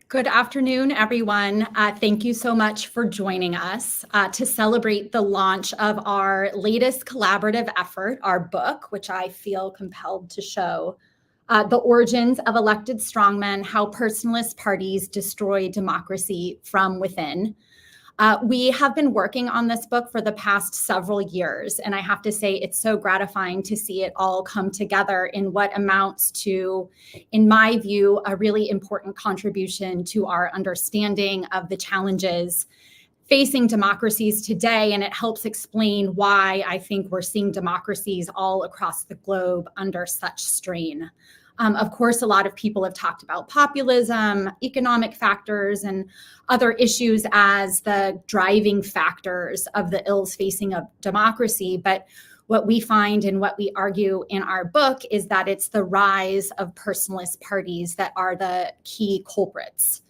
Good afternoon, everyone. Thank you so much for joining us to celebrate the launch of our latest collaborative effort, our book, which I feel compelled to show, The Origins of Elected Strongmen, How Personalist Parties Destroy Democracy from Within. We have been working on this book for the past several years, and I have to say it's so gratifying to see it all come together in what amounts to, in my view, a really important contribution to our understanding of the challenges facing democracies today, and it helps explain why I think we're seeing democracies all across the globe under such strain. Of course, a lot of people have talked about populism, economic factors, and other issues as the driving factors of the ills facing a democracy. But what we find and what we argue in our book is that it's the rise of personalist parties that are the key culprits.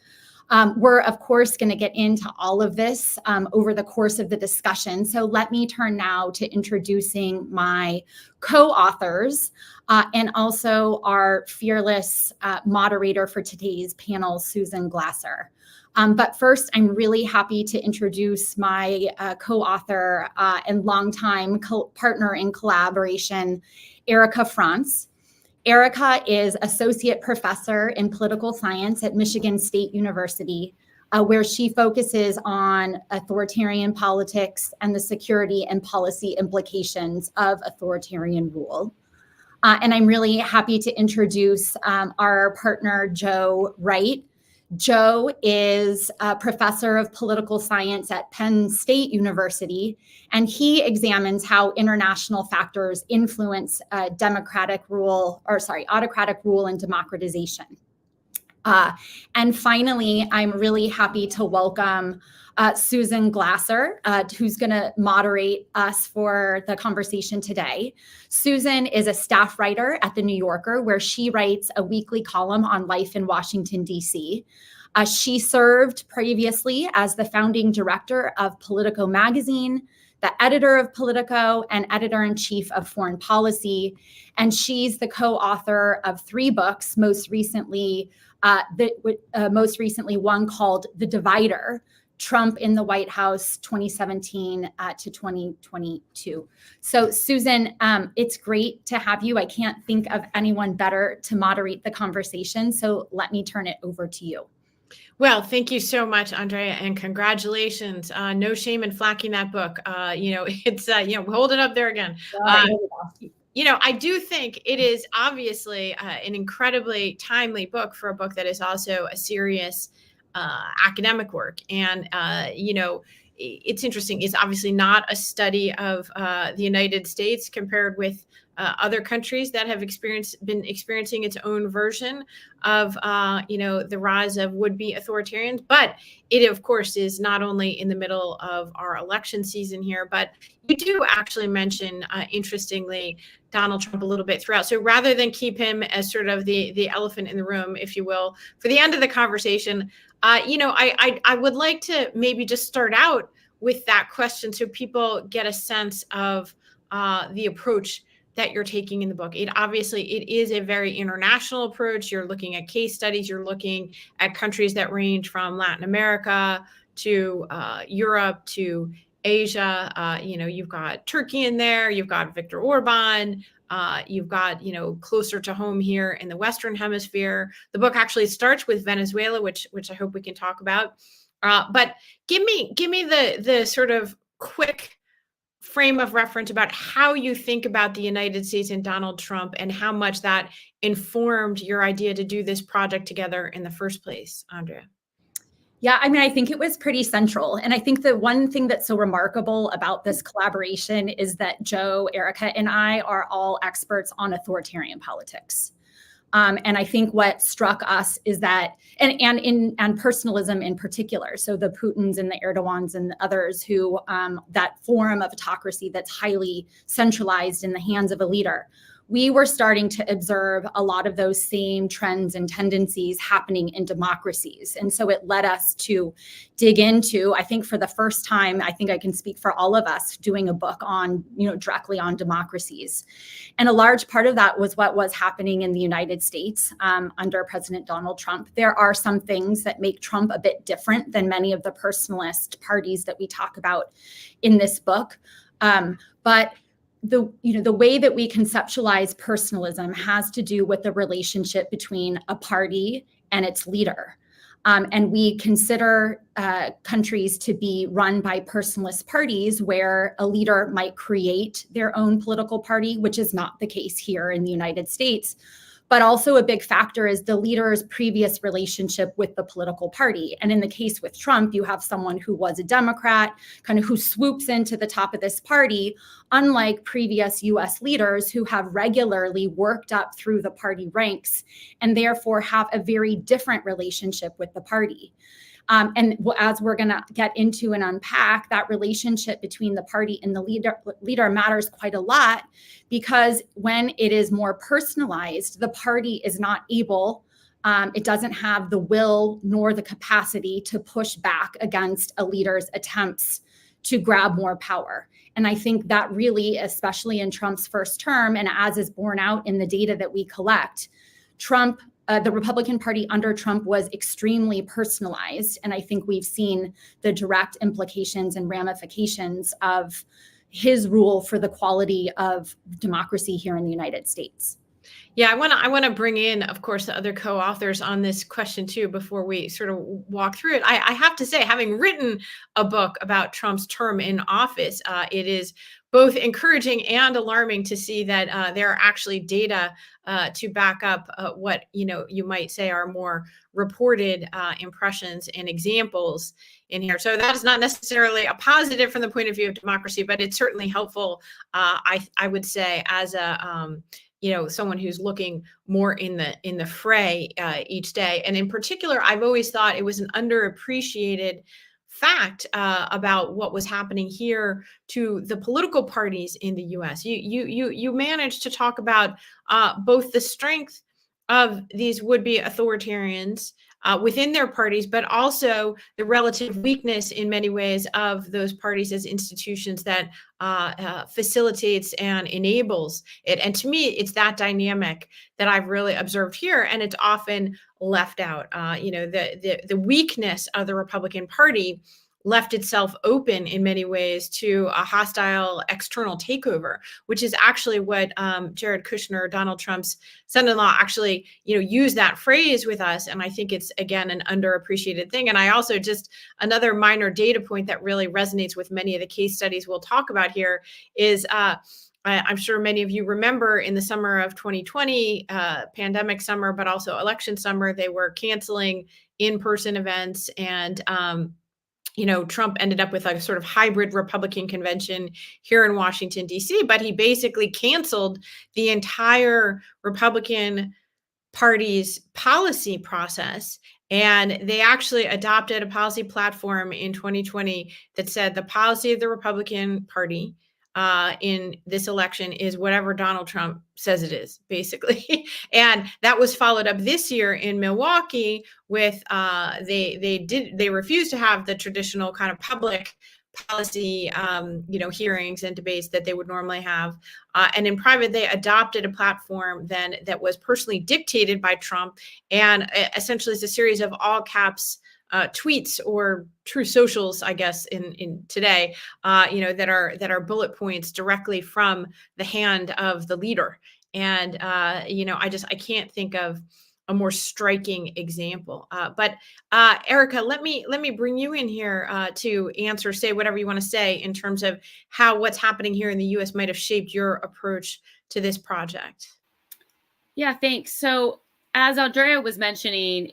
We're, of course, going to get into all of this over the course of the discussion. So let me turn now to introducing my co-authors and also our fearless moderator for today's panel, Susan Glasser. But first, I'm really happy to introduce my co-author and longtime partner in collaboration, Erica Frantz. Erica is associate professor in political science at Michigan State University, where she focuses on authoritarian politics and the security and policy implications of authoritarian rule. And I'm really happy to introduce our partner, Joe Wright. Joe is a professor of political science at Penn State University, and he examines how international factors influence autocratic rule and democratization. And finally, I'm really happy to welcome Susan Glasser, who's going to moderate us for the conversation today. Susan is a staff writer at The New Yorker, where she writes a weekly column on life in Washington, D.C. She served previously as the founding director of Politico magazine, the editor of Politico, and editor-in-chief of Foreign Policy. And she's the co-author of 3 books, most recently one called The Divider, Trump in the White House, 2017 to 2022. So Susan, it's great to have you. I can't think of anyone better to moderate the conversation. So let me turn it over to you. Well, thank you so much, Andrea, and congratulations. No shame in flacking that book. It's, hold it up there again. I do think it is obviously an incredibly timely book for a book that is also a serious academic work. And, it's interesting. It's obviously not a study of the United States compared with other countries that have been experiencing its own version of, the rise of would-be authoritarians. But it, of course, is not only in the middle of our election season here, but you do actually mention, interestingly, Donald Trump a little bit throughout. So rather than keep him as sort of the elephant in the room, if you will, for the end of the conversation, I would like to maybe just start out with that question so people get a sense of the approach that you're taking in the book. It is a very international approach. You're looking at case studies. You're looking at countries that range from Latin America to Europe to Asia. You've got Turkey in there. You've got Viktor Orban. You've got, closer to home here in the Western Hemisphere. The book actually starts with Venezuela, which I hope we can talk about. But give me the sort of quick frame of reference about how you think about the United States and Donald Trump and how much that informed your idea to do this project together in the first place, Andrea. Yeah, I think it was pretty central. And I think the one thing that's so remarkable about this collaboration is that Joe, Erica, and I are all experts on authoritarian politics. And I think what struck us is that, and personalism in particular, so the Putins and the Erdogans and the others who, that form of autocracy that's highly centralized in the hands of a leader. we were starting to observe a lot of those same trends and tendencies happening in democracies. And so it led us to dig into, I think for the first time, I think I can speak for all of us, doing a book on, directly on democracies. And a large part of that was what was happening in the United States under President Donald Trump. There are some things that make Trump a bit different than many of the personalist parties that we talk about in this book. But the way that we conceptualize personalism has to do with the relationship between a party and its leader. And we consider countries to be run by personalist parties where a leader might create their own political party, which is not the case here in the United States. But also a big factor is the leader's previous relationship with the political party. And in the case with Trump, you have someone who was a Democrat, kind of who swoops into the top of this party, unlike previous US leaders who have regularly worked up through the party ranks and therefore have a very different relationship with the party. And as we're going to get into and unpack, that relationship between the party and the leader matters quite a lot, because when it is more personalized, the party is not able, it doesn't have the will nor the capacity to push back against a leader's attempts to grab more power. And I think that really, especially in Trump's first term, and as is borne out in the data that we collect, the Republican Party under Trump was extremely personalized. And I think we've seen the direct implications and ramifications of his rule for the quality of democracy here in the United States. Yeah, I want to bring in, of course, the other co-authors on this question too before we sort of walk through it. I have to say, having written a book about Trump's term in office, it is both encouraging and alarming to see that there are actually data to back up what you might say are more reported impressions and examples in here. So that is not necessarily a positive from the point of view of democracy, but it's certainly helpful. I would say as a someone who's looking more in the fray each day. And in particular, I've always thought it was an underappreciated fact about what was happening here to the political parties in the U.S. You managed to talk about both the strength of these would-be authoritarians within their parties, but also the relative weakness in many ways of those parties as institutions that facilitates and enables it. And to me, it's that dynamic that I've really observed here, and it's often left out. The weakness of the Republican Party left itself open in many ways to a hostile external takeover, which is actually what Jared Kushner, Donald Trump's son-in-law, actually, used that phrase with us. And I think it's, again, an underappreciated thing. And I also just another minor data point that really resonates with many of the case studies we'll talk about here is I'm sure many of you remember in the summer of 2020, pandemic summer, but also election summer, they were canceling in-person events, and Trump ended up with a sort of hybrid Republican convention here in Washington, D.C., but he basically canceled the entire Republican Party's policy process. And they actually adopted a policy platform in 2020 that said the policy of the Republican Party in this election is whatever Donald Trump says it is, basically. And that was followed up this year in Milwaukee with they refused to have the traditional kind of public policy hearings and debates that they would normally have, and in private they adopted a platform then that was personally dictated by Trump, and essentially it's a series of all caps tweets or true socials, I guess, in today, that are bullet points directly from the hand of the leader. And I can't think of a more striking example. But Erica, let me bring you in here to say whatever you want to say in terms of how what's happening here in the U.S. might have shaped your approach to this project. Yeah, thanks. So as Andrea was mentioning,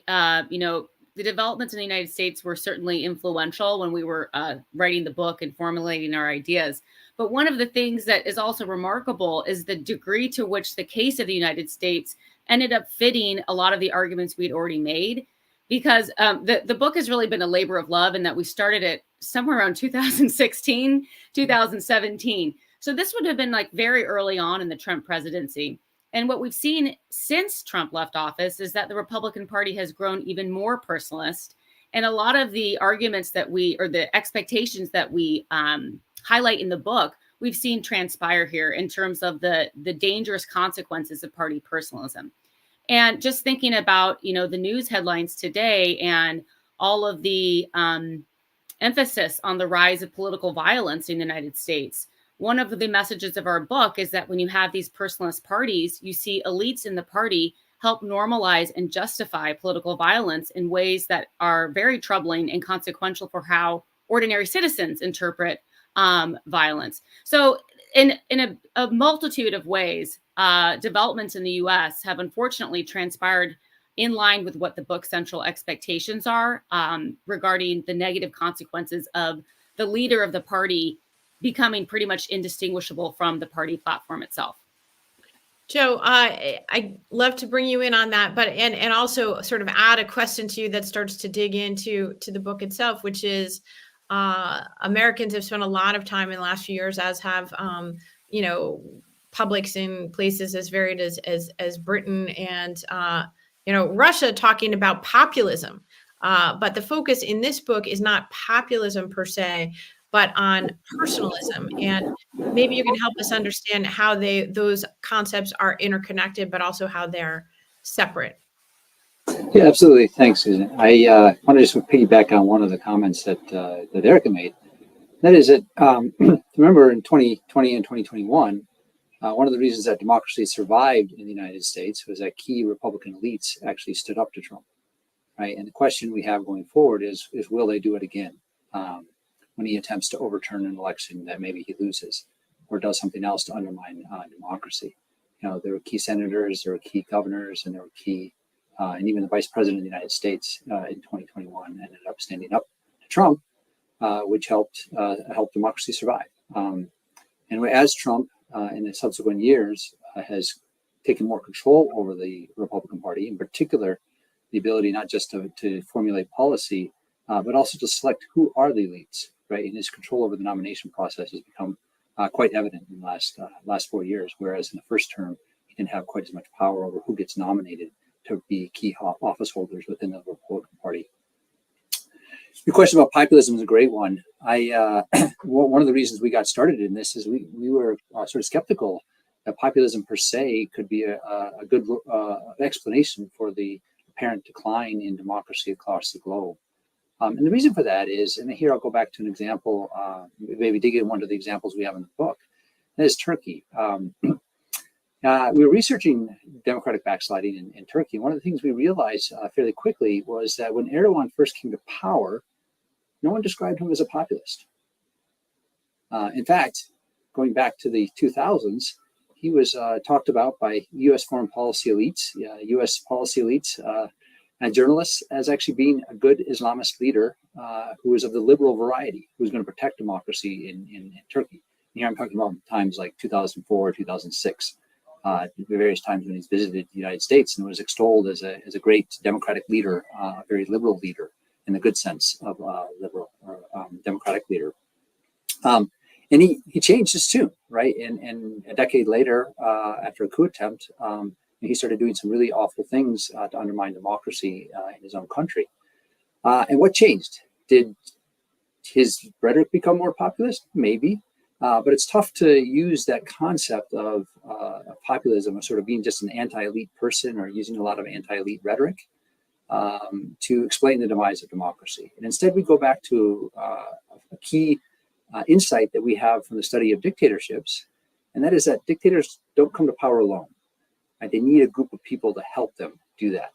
the developments in the United States were certainly influential when we were writing the book and formulating our ideas. But one of the things that is also remarkable is the degree to which the case of the United States ended up fitting a lot of the arguments we'd already made, because the book has really been a labor of love, and that we started it somewhere around 2016, 2017. So this would have been like very early on in the Trump presidency. And what we've seen since Trump left office is that the Republican Party has grown even more personalist. And a lot of the arguments that or the expectations that we highlight in the book, we've seen transpire here in terms of the dangerous consequences of party personalism. And just thinking about, the news headlines today and all of the emphasis on the rise of political violence in the United States, one of the messages of our book is that when you have these personalist parties, you see elites in the party help normalize and justify political violence in ways that are very troubling and consequential for how ordinary citizens interpret violence. So in a multitude of ways, developments in the US have unfortunately transpired in line with what the book's central expectations are regarding the negative consequences of the leader of the party becoming pretty much indistinguishable from the party platform itself. Joe, I'd love to bring you in on that, but and also sort of add a question to you that starts to dig into the book itself, which is Americans have spent a lot of time in the last few years, as have publics in places as varied as Britain and Russia, talking about populism. But the focus in this book is not populism per se, but on personalism. And maybe you can help us understand how those concepts are interconnected, but also how they're separate. Yeah, absolutely. Thanks, Susan. I want to just piggyback on one of the comments that Erica made. That is that, remember in 2020 and 2021, one of the reasons that democracy survived in the United States was that key Republican elites actually stood up to Trump, right? And the question we have going forward is will they do it again when he attempts to overturn an election that maybe he loses or does something else to undermine democracy? There were key senators, there were key governors, and there were key, and even the vice president of the United States in 2021 ended up standing up to Trump, which helped democracy survive. And as Trump in the subsequent years has taken more control over the Republican Party, in particular, the ability not just to formulate policy, but also to select who are the elites, right? And his control over the nomination process has become quite evident in the last 4 years, whereas in the first term, he didn't have quite as much power over who gets nominated to be key office holders within the Republican Party. Your question about populism is a great one. One of the reasons we got started in this is we were sort of skeptical that populism per se could be a good explanation for the apparent decline in democracy across the globe. And the reason for that is, and here I'll go back to an example, maybe dig in one of the examples we have in the book, that is Turkey. We were researching democratic backsliding in Turkey. One of the things we realized fairly quickly was that when Erdogan first came to power, no one described him as a populist. In fact, going back to the 2000s, he was talked about by U.S. foreign policy elites, U.S. policy elites, and journalists as actually being a good Islamist leader who was of the liberal variety, who was going to protect democracy in Turkey. And here I'm talking about times like 2004, 2006. Various times when he's visited the United States and was extolled as a great democratic leader, a very liberal leader in the good sense of liberal or democratic leader. And he changed his tune, right? And a decade later, after a coup attempt, he started doing some really awful things to undermine democracy in his own country. And what changed? Did his rhetoric become more populist? Maybe. But it's tough to use that concept of populism, of sort of being just an anti-elite person or using a lot of anti-elite rhetoric to explain the demise of democracy. And instead, we go back to a key insight that we have from the study of dictatorships, and that is that dictators don't come to power alone. Right? They need a group of people to help them do that.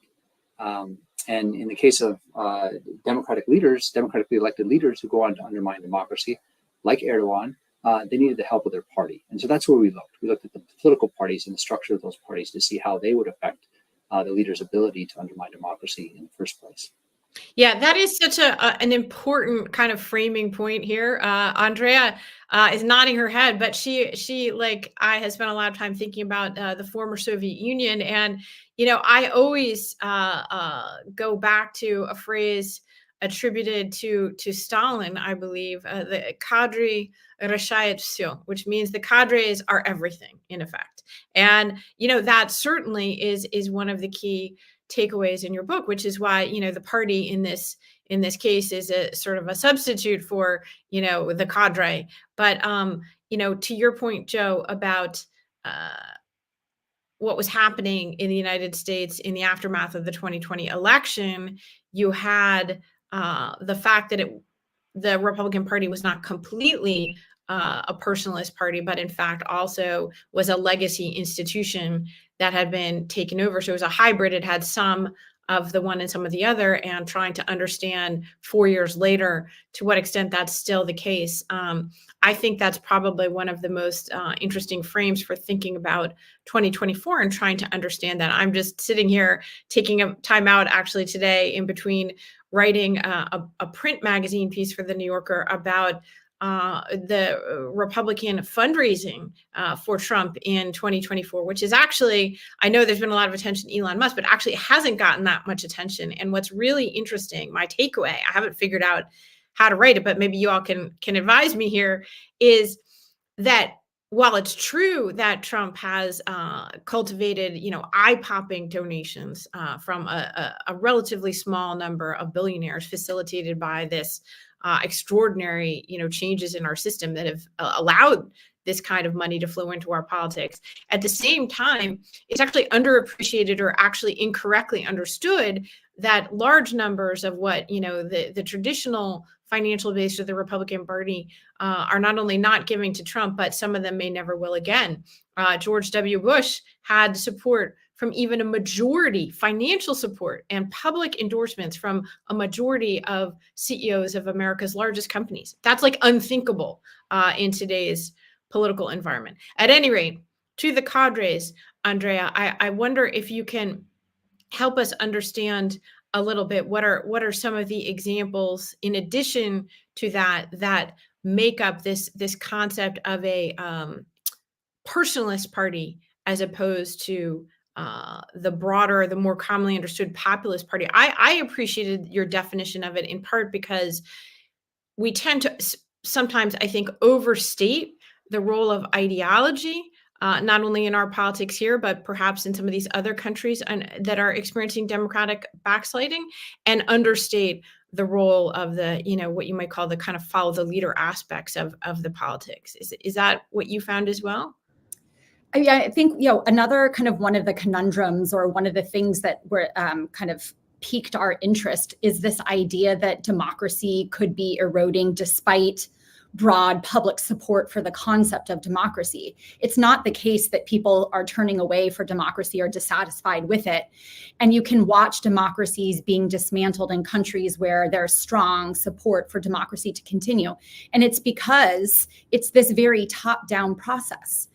And in the case of democratically elected leaders who go on to undermine democracy, like Erdogan, they needed the help of their party. And so that's where we looked. We looked at the political parties and the structure of those parties to see how they would affect the leader's ability to undermine democracy in the first place. Yeah, that is such an important kind of framing point here. Andrea is nodding her head, but she like I has spent a lot of time thinking about the former Soviet Union, and I always go back to a phrase attributed to Stalin, I believe, the cadre решает все, which means the cadres are everything in effect. And, that certainly is one of the key takeaways in your book, which is why, the party in this case is a sort of a substitute for, the cadre. But, to your point, Joe, about what was happening in the United States in the aftermath of the 2020 election, you had the fact that the Republican Party was not completely a personalist party, but in fact also was a legacy institution that had been taken over. So it was a hybrid. It had some of the one and some of the other, and trying to understand 4 years later to what extent that's still the case. I think that's probably one of the most interesting frames for thinking about 2024 and trying to understand that. I'm just sitting here taking a time out actually today in between writing a print magazine piece for the New Yorker about the Republican fundraising for Trump in 2024, which is actually, I know there's been a lot of attention to Elon Musk, but actually it hasn't gotten that much attention. And what's really interesting, my takeaway, I haven't figured out how to write it, but maybe you all can advise me here, is that while it's true that Trump has cultivated, eye-popping donations from a relatively small number of billionaires facilitated by this extraordinary, changes in our system that have allowed this kind of money to flow into our politics. At the same time, it's actually underappreciated or actually incorrectly understood that large numbers of what, the traditional financial base of the Republican Party are not only not giving to Trump, but some of them may never will again. George W. Bush had support from even a majority, financial support and public endorsements from a majority of CEOs of America's largest companies. That's like unthinkable in today's political environment. At any rate, to the cadres, Andrea, I wonder if you can help us understand a little bit what are some of the examples in addition to that make up this concept of a personalist party as opposed to the broader, the more commonly understood populist party. I appreciated your definition of it in part because we tend to sometimes, I think, overstate the role of ideology, not only in our politics here, but perhaps in some of these other countries that are experiencing democratic backsliding, and understate the role of the, what you might call the kind of follow the leader aspects of the politics. Is that what you found as well? I think, another kind of one of the conundrums or one of the things that were kind of piqued our interest is this idea that democracy could be eroding despite broad public support for the concept of democracy. It's not the case that people are turning away for democracy or dissatisfied with it. And you can watch democracies being dismantled in countries where there's strong support for democracy to continue. And it's because it's this very top-down process.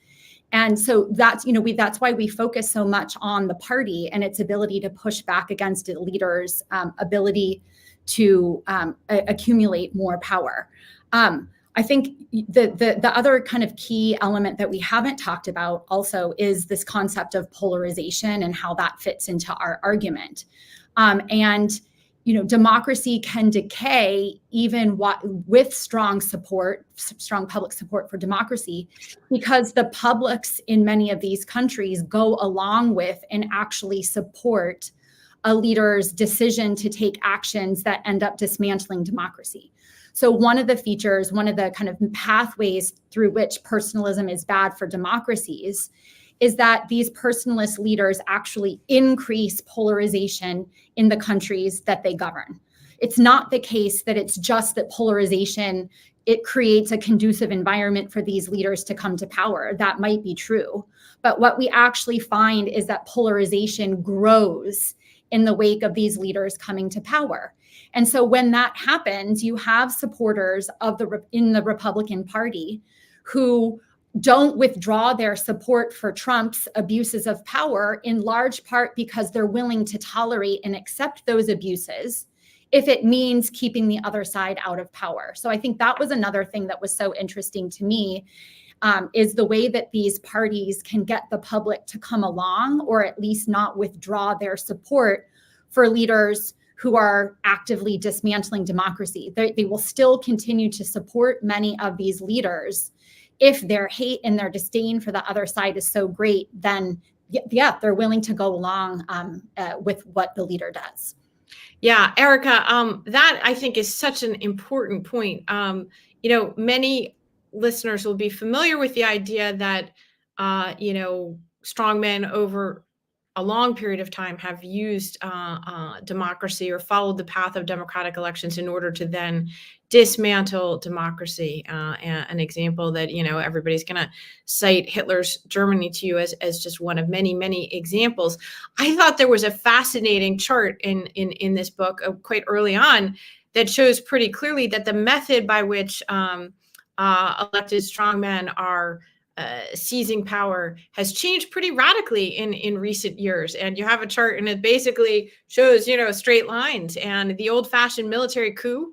And so that's, that's why we focus so much on the party and its ability to push back against the leaders' ability to accumulate more power. I think the other kind of key element that we haven't talked about also is this concept of polarization and how that fits into our argument. Democracy can decay even with strong public support for democracy, because the publics in many of these countries go along with and actually support a leader's decision to take actions that end up dismantling democracy. So one of the features, one of the kind of pathways through which personalism is bad for democracies is that these personalist leaders actually increase polarization in the countries that they govern. It's not the case that it's just that polarization, it creates a conducive environment for these leaders to come to power. That might be true. But what we actually find is that polarization grows in the wake of these leaders coming to power. And so when that happens, you have supporters in the Republican Party who don't withdraw their support for Trump's abuses of power, in large part because they're willing to tolerate and accept those abuses if it means keeping the other side out of power. So I think that was another thing that was so interesting to me, is the way that these parties can get the public to come along, or at least not withdraw their support for leaders who are actively dismantling democracy. They will still continue to support many of these leaders. If their hate and their disdain for the other side is so great, then yeah, they're willing to go along with what the leader does. Yeah, Erica, that I think is such an important point. Many listeners will be familiar with the idea that, strongmen over a long period of time have used democracy or followed the path of democratic elections in order to then dismantle democracy. An example that, everybody's going to cite Hitler's Germany to you as just one of many, many examples. I thought there was a fascinating chart in this book quite early on that shows pretty clearly that the method by which elected strongmen are seizing power has changed pretty radically in recent years. And you have a chart and it basically shows, straight lines, and the old fashioned military coup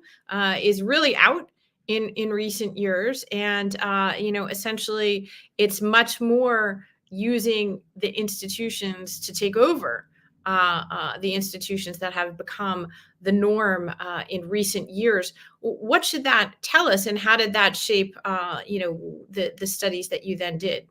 is really out in recent years. And, essentially it's much more using the institutions to take over the institutions that have become the norm in recent years. What should that tell us, and how did that shape, the studies that you then did?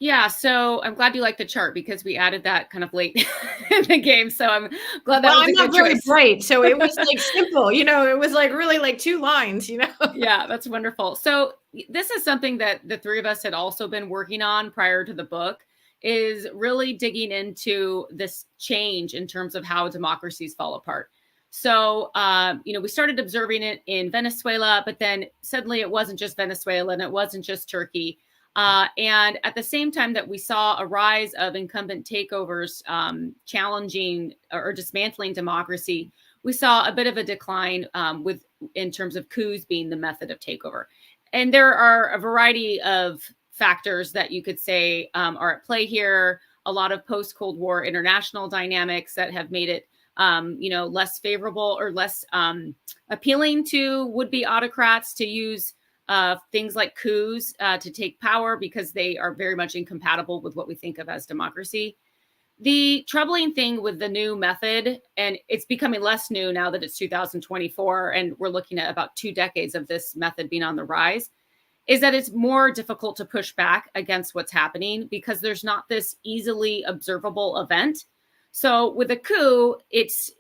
Yeah, so I'm glad you like the chart because we added that kind of late in the game. So I'm glad that was a good choice. I'm not very bright, so it was like simple, it was like really like 2 lines, Yeah, that's wonderful. So this is something that the three of us had also been working on prior to the book, is really digging into this change in terms of how democracies fall apart. So, we started observing it in Venezuela, but then suddenly it wasn't just Venezuela and it wasn't just Turkey. And at the same time that we saw a rise of incumbent takeovers challenging or dismantling democracy, we saw a bit of a decline in terms of coups being the method of takeover. And there are a variety of factors that you could say are at play here. A lot of post-Cold War international dynamics that have made it less favorable or less appealing to would-be autocrats to use things like coups to take power, because they are very much incompatible with what we think of as democracy. The troubling thing with the new method, and it's becoming less new now that it's 2024, and we're looking at about 2 decades of this method being on the rise, is that it's more difficult to push back against what's happening because there's not this easily observable event. So with a coup, it's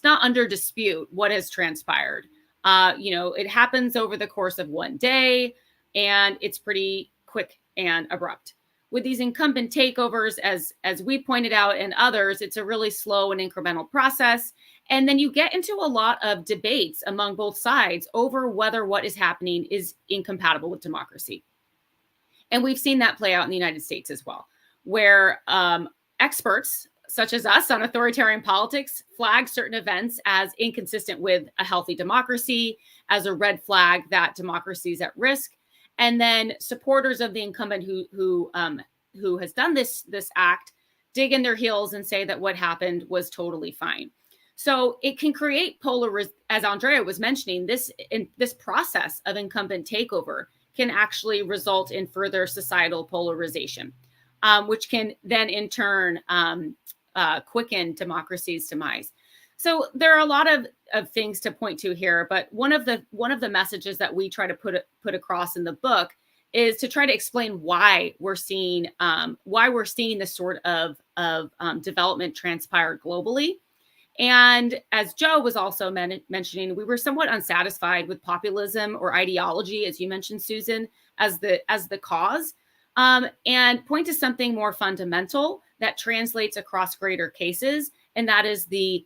not under dispute what has transpired. It happens over the course of 1 day, and it's pretty quick and abrupt. With these incumbent takeovers, as we pointed out and others, it's a really slow and incremental process. And then you get into a lot of debates among both sides over whether what is happening is incompatible with democracy. And we've seen that play out in the United States as well, where experts such as us on authoritarian politics flag certain events as inconsistent with a healthy democracy, as a red flag that democracy is at risk. And then supporters of the incumbent who has done this act dig in their heels and say that what happened was totally fine. So it can create as Andrea was mentioning, this process of incumbent takeover can actually result in further societal polarization, which can then in turn quicken democracy's demise. So there are a lot of things to point to here, but one of the messages that we try to put across in the book is to try to explain why we're seeing this sort of development transpire globally. And as Joe was also mentioning, we were somewhat unsatisfied with populism or ideology, as you mentioned, Susan, as the cause, and point to something more fundamental that translates across greater cases, and that is the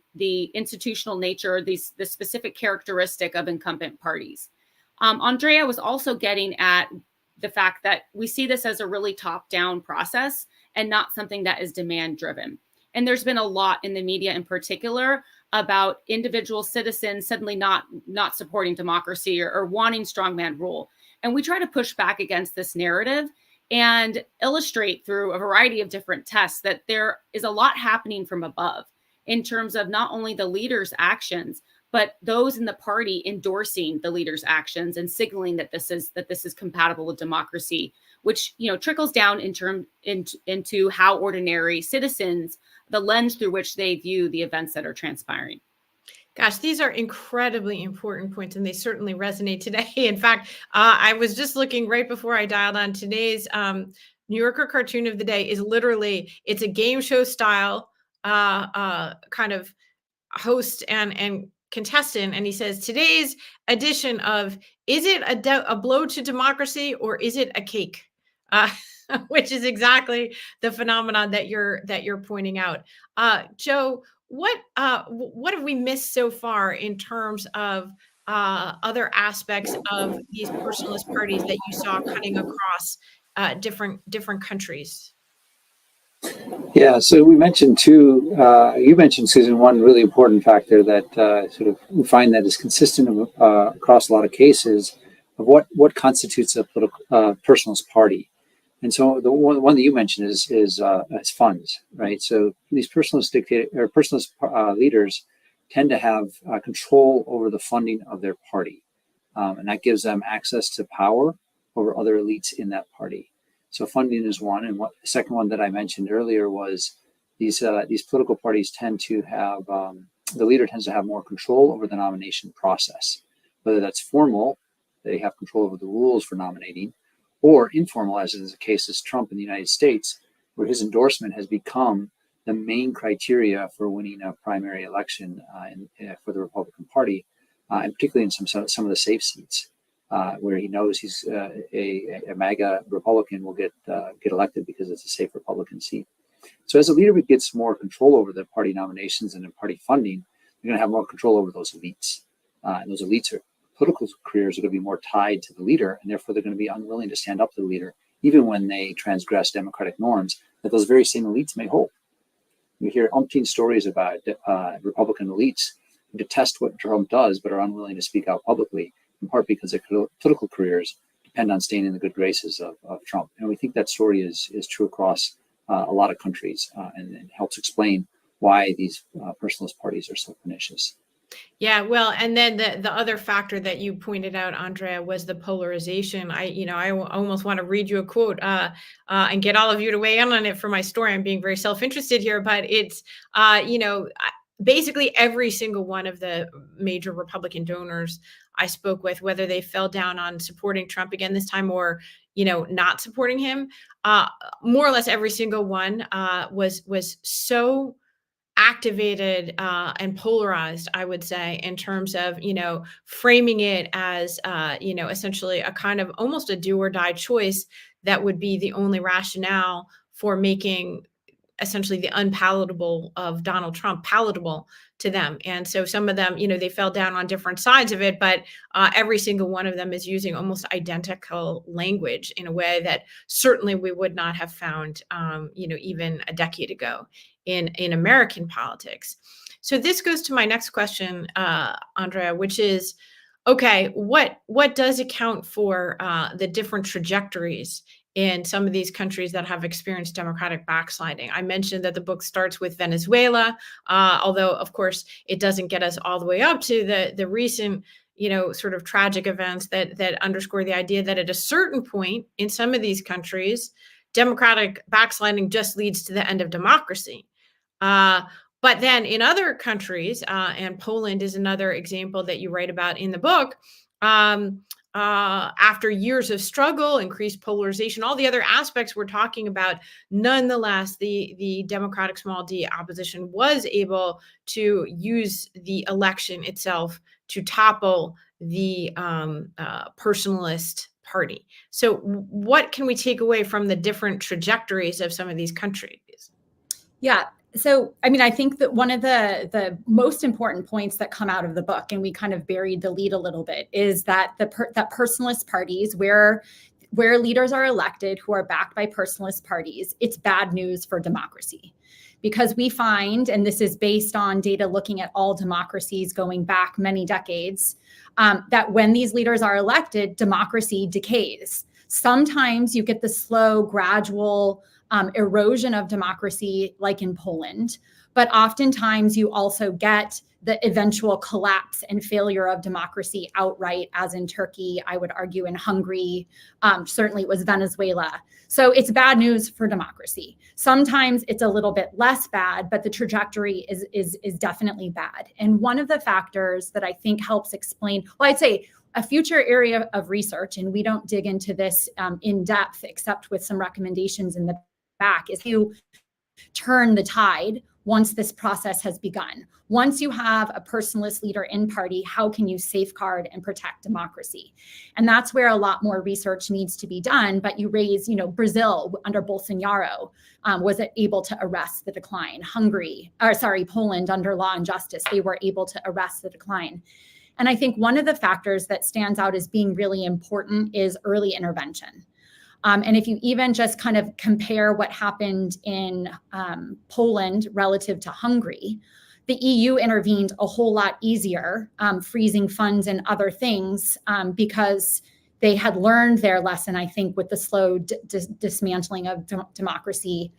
institutional nature, the specific characteristic of incumbent parties. Andrea was also getting at the fact that we see this as a really top-down process and not something that is demand-driven. And there's been a lot in the media in particular about individual citizens suddenly not supporting democracy or wanting strongman rule. And we try to push back against this narrative and illustrate through a variety of different tests that there is a lot happening from above in terms of not only the leaders' actions, but those in the party endorsing the leader's actions and signaling that this is compatible with democracy, which trickles down into how ordinary citizens, the lens through which they view the events that are transpiring. Gosh, these are incredibly important points, and they certainly resonate today. In fact, I was just looking right before I dialed on today's New Yorker cartoon of the day is literally, it's a game show style kind of host and contestant, and he says today's edition of, is it a blow to democracy or is it a cake? Which is exactly the phenomenon that you're pointing out. Joe, what have we missed so far in terms of other aspects of these personalist parties that you saw cutting across different countries? Yeah, so we mentioned two. You mentioned, Susan, one really important factor that sort of we find that is consistent across a lot of cases of what constitutes a political personalist party. And so the one that you mentioned is funds, right? So these personalist leaders tend to have control over the funding of their party, and that gives them access to power over other elites in that party. So funding is one, and the second one that I mentioned earlier was these political parties tend to have the leader tends to have more control over the nomination process, whether that's formal, they have control over the rules for nominating, or informal, as is the case as Trump in the United States, where his endorsement has become the main criteria for winning a primary election for the Republican Party, and particularly in some of the safe seats, where he knows he's a MAGA Republican will get elected because it's a safe Republican seat. So as a leader who gets more control over the party nominations and the party funding, you're going to have more control over those elites. And those elites are political careers are going to be more tied to the leader, and therefore they're going to be unwilling to stand up to the leader, even when they transgress democratic norms that those very same elites may hold. We hear umpteen stories about Republican elites who detest what Trump does, but are unwilling to speak out publicly, in part because their political careers depend on staying in the good graces of Trump. And we think that story is true across a lot of countries, and it helps explain why these personalist parties are so pernicious. Yeah, well, and then the other factor that you pointed out, Andrea, was the polarization. I almost want to read you a quote and get all of you to weigh in on it for my story. I'm being very self-interested here, but it's basically every single one of the major Republican donors I spoke with, whether they fell down on supporting Trump again this time or not supporting him, more or less every single one was so activated and polarized, I would say, in terms of, framing it as, essentially a kind of almost a do or die choice that would be the only rationale for making essentially the unpalatable of Donald Trump palatable to them. And so some of them, they fell down on different sides of it, but every single one of them is using almost identical language in a way that certainly we would not have found, even a decade ago in American politics. So this goes to my next question, Andrea, which is, okay, what does account for the different trajectories in some of these countries that have experienced democratic backsliding? I mentioned that the book starts with Venezuela, although, of course, it doesn't get us all the way up to the recent, sort of tragic events that underscore the idea that at a certain point in some of these countries, democratic backsliding just leads to the end of democracy. But then in other countries, and Poland is another example that you write about in the book, after years of struggle, increased polarization, all the other aspects we're talking about, nonetheless, the democratic small d opposition was able to use the election itself to topple the personalist party. So what can we take away from the different trajectories of some of these countries? Yeah. So, I think that one of the most important points that come out of the book, and we kind of buried the lead a little bit, is that that personalist parties, where leaders are elected who are backed by personalist parties, it's bad news for democracy. Because we find, and this is based on data looking at all democracies going back many decades, that when these leaders are elected, democracy decays. Sometimes you get the slow, gradual erosion of democracy, like in Poland. But oftentimes you also get the eventual collapse and failure of democracy outright, as in Turkey, I would argue in Hungary, certainly it was Venezuela. So it's bad news for democracy. Sometimes it's a little bit less bad, but the trajectory is definitely bad. And one of the factors that I think helps explain, well, I'd say a future area of research, and we don't dig into this in depth, except with some recommendations in the back, is you turn the tide once this process has begun. Once you have a personalist leader in party, how can you safeguard and protect democracy? And that's where a lot more research needs to be done. But you raise, Brazil under Bolsonaro was able to arrest the decline. Poland under Law and Justice, they were able to arrest the decline. And I think one of the factors that stands out as being really important is early intervention. And if you even just kind of compare what happened in Poland relative to Hungary, the EU intervened a whole lot easier, freezing funds and other things because they had learned their lesson, I think, with the slow dismantling of democracy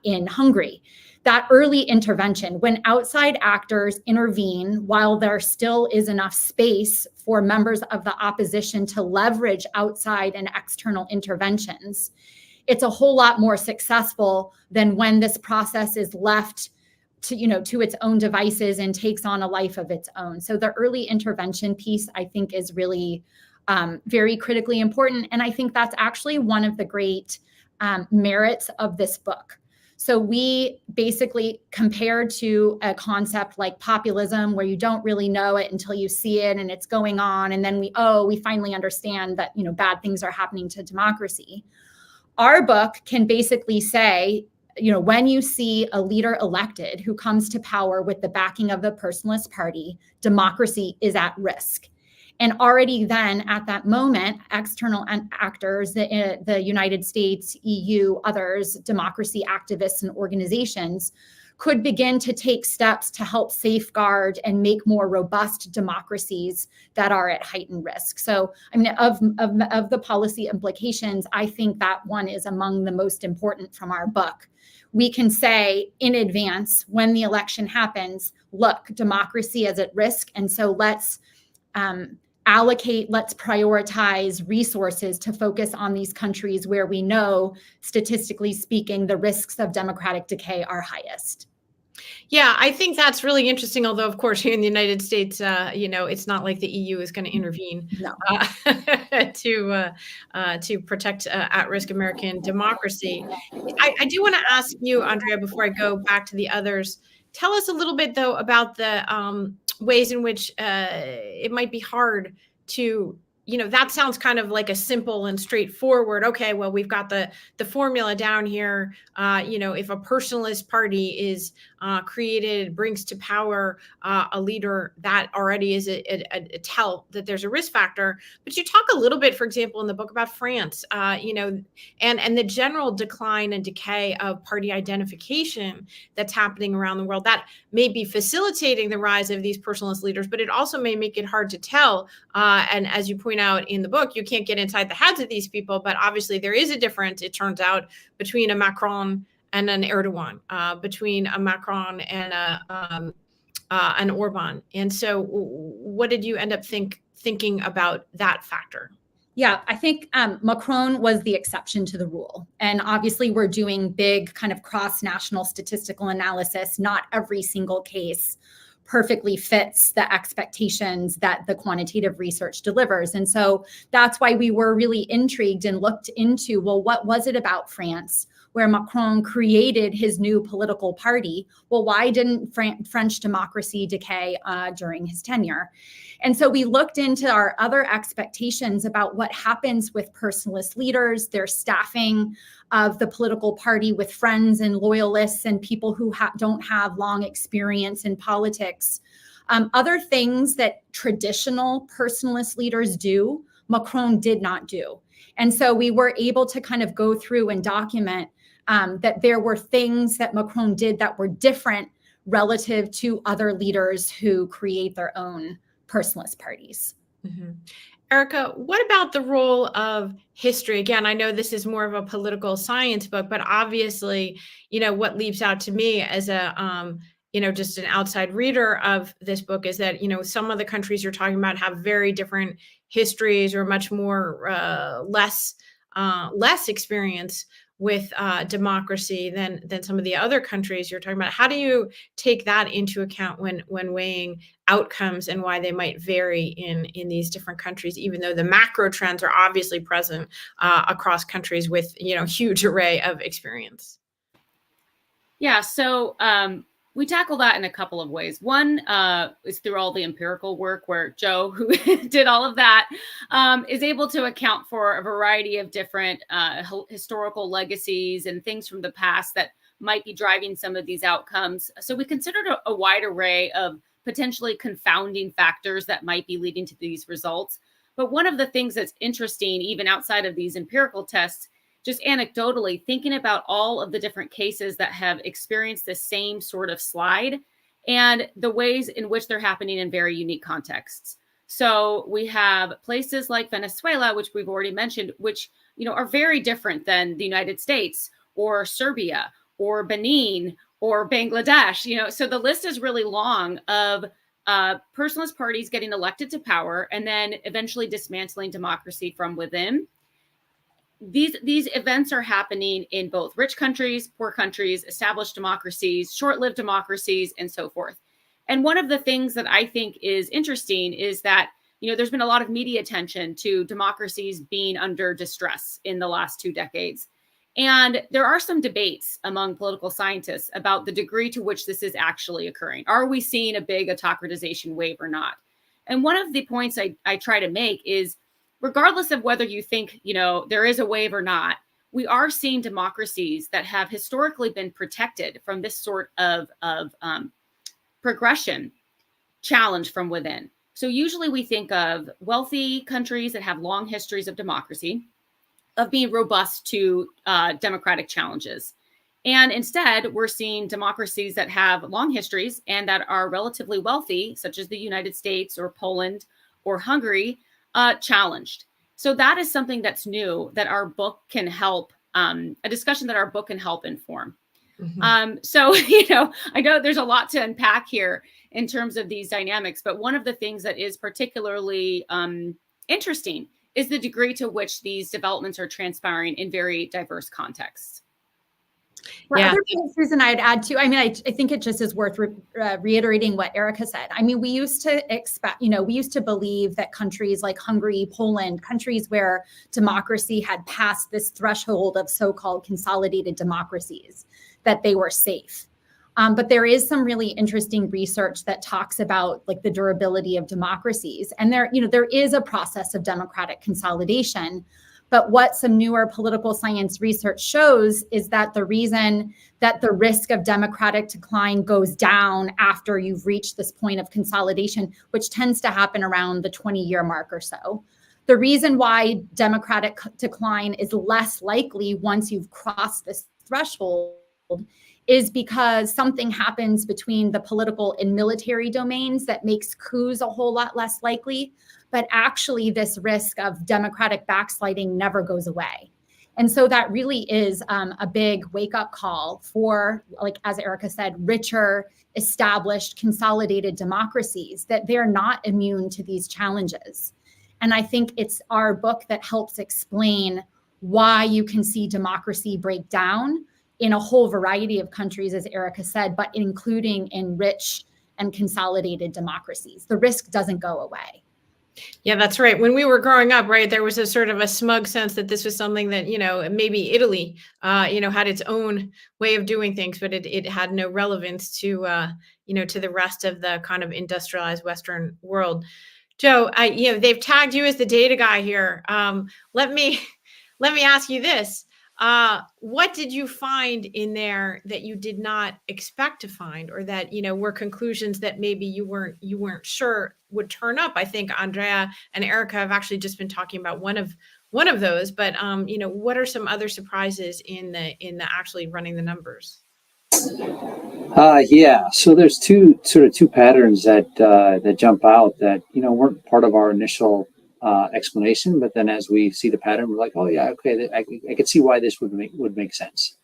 in Hungary. That early intervention, when outside actors intervene while there still is enough space for members of the opposition to leverage outside and external interventions, it's a whole lot more successful than when this process is left to its own devices and takes on a life of its own. So the early intervention piece, I think, is really very critically important. And I think that's actually one of the great merits of this book. So we basically, compared to a concept like populism, where you don't really know it until you see it and it's going on, and then we finally understand that bad things are happening to democracy. Our book can basically say, when you see a leader elected who comes to power with the backing of the Personalist Party, democracy is at risk. And already then, at that moment, external actors, the United States, EU, others, democracy activists and organizations could begin to take steps to help safeguard and make more robust democracies that are at heightened risk. So, of the policy implications, I think that one is among the most important from our book. We can say in advance, when the election happens, look, democracy is at risk. And so let's prioritize resources to focus on these countries where we know, statistically speaking, the risks of democratic decay are highest. Yeah, I think that's really interesting. Although, of course, here in the United States, it's not like the EU is going to intervene to protect at-risk American democracy. I do want to ask you, Andrea, before I go back to the others, tell us a little bit, though, about the ways in which it might be hard to, that sounds kind of like a simple and straightforward, okay, well, we've got the formula down here. If a personalist party is created, brings to power a leader, that already is a tell that there's a risk factor. But you talk a little bit, for example, in the book about France, and the general decline and decay of party identification that's happening around the world. That may be facilitating the rise of these personalist leaders, but it also may make it hard to tell. And as you point out in the book, you can't get inside the heads of these people, but obviously there is a difference, it turns out, between a Macron and an Erdogan, between a Macron and an Orban. And so what did you end up thinking about that factor? Yeah, I think Macron was the exception to the rule. And obviously we're doing big kind of cross-national statistical analysis. Not every single case perfectly fits the expectations that the quantitative research delivers. And so that's why we were really intrigued and looked into, well, what was it about France where Macron created his new political party? Well, why didn't French democracy decay during his tenure? And so we looked into our other expectations about what happens with personalist leaders, their staffing of the political party with friends and loyalists and people who don't have long experience in politics. Other things that traditional personalist leaders do, Macron did not do. And so we were able to kind of go through and document that there were things that Macron did that were different relative to other leaders who create their own personalist parties. Mm-hmm. Erica, what about the role of history? Again, I know this is more of a political science book, but obviously, what leaps out to me as a, just an outside reader of this book is that, some of the countries you're talking about have very different histories or much more less experience with democracy than some of the other countries you're talking about. How do you take that into account when weighing outcomes and why they might vary in these different countries, even though the macro trends are obviously present across countries with huge array of experience? Yeah, so we tackle that in a couple of ways. One is through all the empirical work where Joe, who did all of that, is able to account for a variety of different historical legacies and things from the past that might be driving some of these outcomes. So we considered a wide array of potentially confounding factors that might be leading to these results. But one of the things that's interesting, even outside of these empirical tests, just anecdotally thinking about all of the different cases that have experienced the same sort of slide and the ways in which they're happening in very unique contexts. So we have places like Venezuela, which we've already mentioned, which are very different than the United States or Serbia or Benin or Bangladesh. So the list is really long of personalist parties getting elected to power and then eventually dismantling democracy from within. These events are happening in both rich countries, poor countries, established democracies, short-lived democracies, and so forth. And one of the things that I think is interesting is that, there's been a lot of media attention to democracies being under distress in the last 2 decades. And there are some debates among political scientists about the degree to which this is actually occurring. Are we seeing a big autocratization wave or not? And one of the points I try to make is, regardless of whether you think, there is a wave or not, we are seeing democracies that have historically been protected from this sort of progression challenge from within. So usually we think of wealthy countries that have long histories of democracy, of being robust to democratic challenges. And instead, we're seeing democracies that have long histories and that are relatively wealthy, such as the United States or Poland or Hungary, challenged. So that is something that's new that our book can help, a discussion that our book can help inform. Mm-hmm. So, I know there's a lot to unpack here in terms of these dynamics, but one of the things that is particularly interesting is the degree to which these developments are transpiring in very diverse contexts. Yeah. Other things, Susan, I'd add to, I think it just is worth reiterating what Erica said. We used to expect, we used to believe that countries like Hungary, Poland, countries where democracy had passed this threshold of so-called consolidated democracies, that they were safe. But there is some really interesting research that talks about like the durability of democracies. And there is a process of democratic consolidation. But what some newer political science research shows is that the reason that the risk of democratic decline goes down after you've reached this point of consolidation, which tends to happen around the 20-year mark or so, the reason why democratic decline is less likely once you've crossed this threshold is because something happens between the political and military domains that makes coups a whole lot less likely. But actually, this risk of democratic backsliding never goes away. And so that really is a big wake-up call for, like, as Erica said, richer, established, consolidated democracies, that they're not immune to these challenges. And I think it's our book that helps explain why you can see democracy break down in a whole variety of countries, as Erica said, but including in rich and consolidated democracies. The risk doesn't go away. Yeah, that's right. When we were growing up, right, there was a sort of a smug sense that this was something that, maybe Italy, had its own way of doing things, but it had no relevance to, to the rest of the kind of industrialized Western world. Joe, they've tagged you as the data guy here. Let me ask you this. What did you find in there that you did not expect to find, or that, were conclusions that maybe you weren't sure would turn up? I think Andrea and Erica have actually just been talking about one of those, but what are some other surprises in the actually running the numbers? Yeah, so there's two patterns that jump out that weren't part of our initial explanation, but then as we see the pattern, we're like, oh yeah, okay, I could see why this would make sense.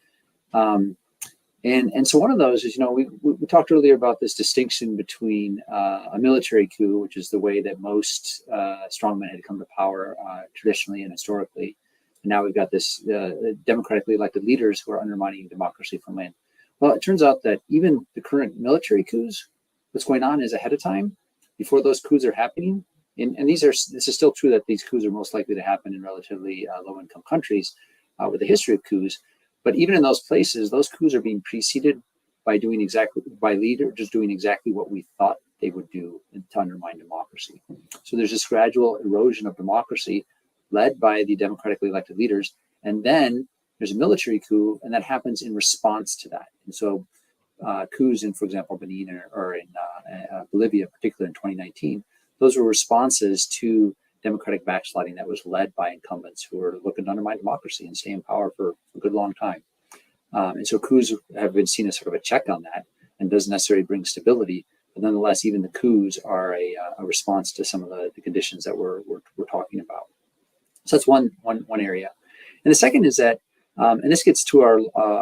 And so one of those is, we talked earlier about this distinction between a military coup, which is the way that most strongmen had come to power traditionally and historically. And now we've got this democratically elected leaders who are undermining democracy from within. Well, it turns out that even the current military coups, what's going on is ahead of time, before those coups are happening. And this is still true that these coups are most likely to happen in relatively low-income countries with a history of coups. But even in those places, those coups are being preceded by leaders doing exactly what we thought they would do to undermine democracy. So there's this gradual erosion of democracy led by the democratically elected leaders. And then there's a military coup, and that happens in response to that. And so coups in, for example, Benin or in Bolivia, particularly in 2019, those were responses to democratic backsliding that was led by incumbents who were looking to undermine democracy and stay in power for a good long time. And so coups have been seen as sort of a check on that and doesn't necessarily bring stability. But nonetheless, even the coups are a response to some of the conditions that we're talking about. So that's one area. And the second is that, and this gets to our